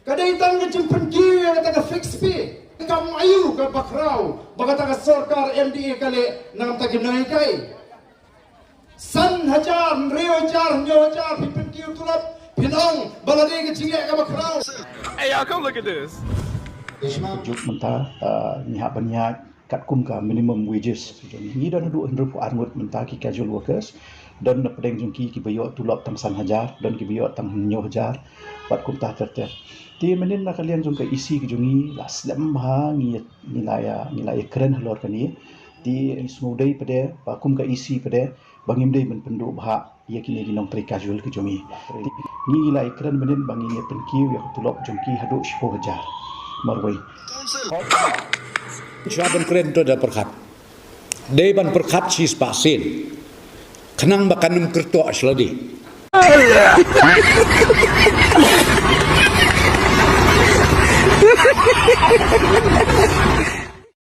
Kadaitan ke jumpen kiwi yang kata fix fee. Kam ayu ke bakrau. Bagata ke sorkar MDA kali nam tak ginoi kai. San hajar, rio jar, nyo jar, pimpin kiwi tulap. Pinong, balade ke cingek ke bakrau. Hey y'all, come look at this. Juk mentah nihat banyak kat kum ka minimum wages. Ni dan duk hendak angut mentah ki casual workers dan pedeng jungki ki bayo tulap tang san hajar dan ki bayo tang nyo hajar pat kum tah terter. Ti menin nak kalian jung ka isi ki jungi las lem ha nilai keren halor kani. Ti smudai pada kum ka isi pada bangim dei men penduk bah ia kini ginong tri casual ki jungi. Ni nilai keren menin bangi ni penkiu ya tulap jungki haduk 10 hajar. Marwai. Siapan keren tu ada perkat. Deban perkat si spasin. Kenang bakanum kerto asladi.